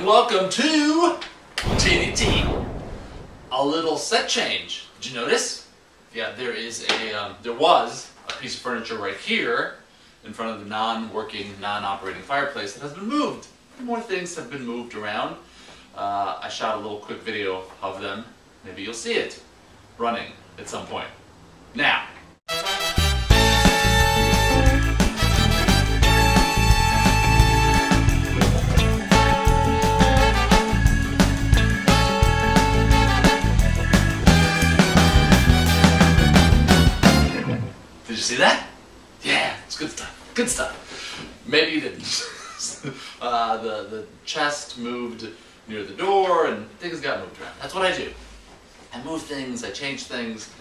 and welcome to TDT. A little set change. Did you notice? Yeah, there was a piece of furniture right here in front of the non-working, non-operating fireplace that has been moved. More things have been moved around. I shot a little quick video of them. Maybe you'll see it running at some point. Now, did you see that? Yeah, it's good stuff. Good stuff. Maybe you didn't. The chest moved near the door and things got moved around. That's what I do. I move things, I change things.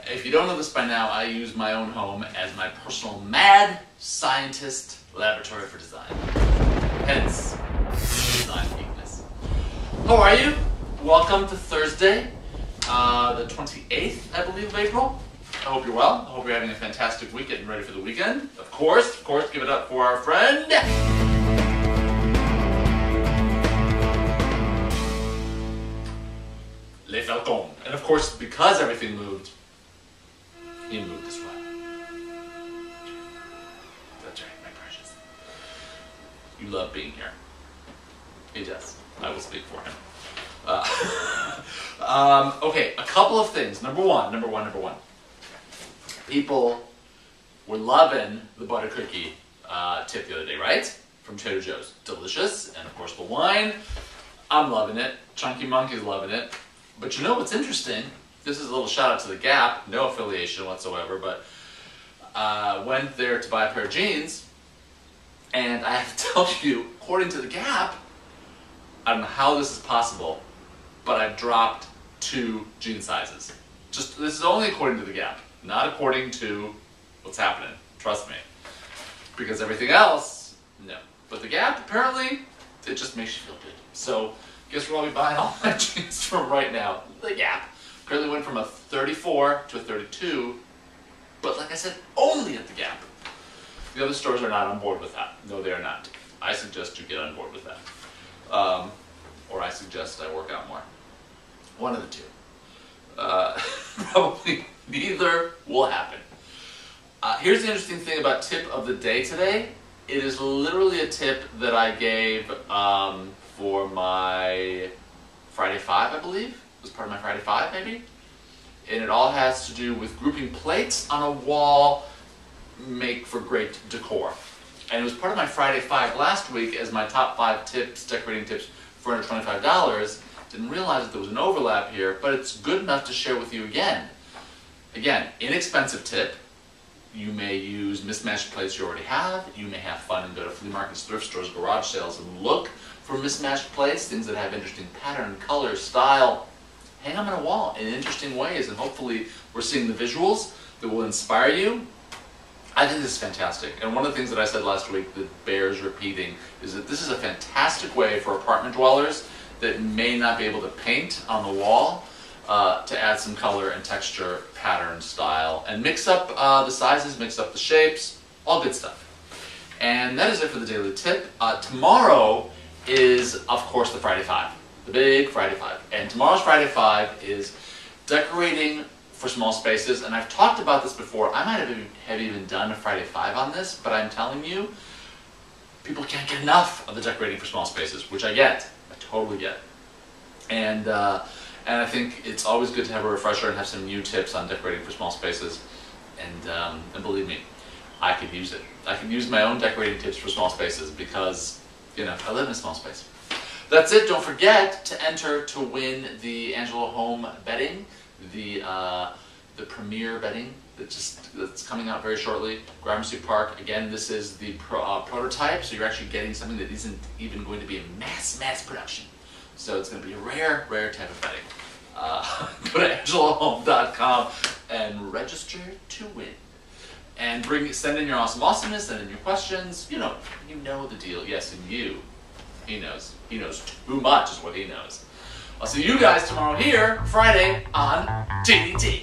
If you don't know this by now, I use my own home as my personal mad scientist laboratory for design. Hence, design geekness. How are you? Welcome to Thursday, the 28th, I believe, of April. I hope you're well. I hope you're having a fantastic week, getting ready for the weekend. Of course, give it up for our friend Le Falcon. And of course, because everything moved, he moved as well. That's right, my precious. You love being here. He does. I will speak for him. Okay, a couple of things. Number one. People were loving the butter cookie tip the other day, right? From Trader Joe's. Delicious. And of course the wine. I'm loving it. Chunky Monkey's loving it. But you know what's interesting? This is a little shout out to the Gap. No affiliation whatsoever, but went there to buy a pair of jeans. And I have to tell you, according to the Gap, I don't know how this is possible, but I've dropped 2 jean sizes. This is only according to the Gap. Not according to what's happening, trust me. Because everything else, no. But the Gap, apparently, it just makes you feel good. So, guess where I'll be buying all my jeans from right now? The Gap. Apparently went from a 34 to a 32, but like I said, only at the Gap. The other stores are not on board with that. No, they are not. I suggest you get on board with that. Or I suggest I work out more. One of the two. Probably neither will happen. Here's the interesting thing about tip of the day today. It is literally a tip that I gave for my Friday 5, I believe. It was part of my Friday 5, maybe. And it all has to do with grouping plates on a wall make for great decor. And it was part of my Friday 5 last week as my top 5 tips, decorating tips for under $25. Didn't realize that there was an overlap here, but it's good enough to share with you again. Again, inexpensive tip. You may use mismatched plates you already have. You may have fun and go to flea markets, thrift stores, garage sales, and look for mismatched plates, things that have interesting pattern, color, style. Hang them on a wall in interesting ways, and hopefully we're seeing the visuals that will inspire you. I think this is fantastic. And one of the things that I said last week that bears repeating is that this is a fantastic way for apartment dwellers that may not be able to paint on the wall to add some color and texture, pattern, style, and mix up the sizes, mix up the shapes, all good stuff. And that is it for the daily tip. Tomorrow is, of course, the Friday 5, the big Friday 5. And tomorrow's Friday 5 is decorating for small spaces. And I've talked about this before. I might have even done a Friday 5 on this, but I'm telling you, people can't get enough of the decorating for small spaces, which I get. I totally get. And I think it's always good to have a refresher and have some new tips on decorating for small spaces. And believe me, I could use it. I can use my own decorating tips for small spaces because, you know, I live in a small space. That's it. Don't forget to enter to win the Angelo Home bedding, the premier bedding that's coming out very shortly. Gramercy Park. Again, this is the prototype, so you're actually getting something that isn't even going to be a mass production. So it's going to be a rare type of bedding. Go to angelohome.com and register to win. And send in your awesomeness, send in your questions. You know the deal. Yes, and you. He knows. He knows too much is what he knows. I'll see you guys tomorrow here, Friday, on TDT.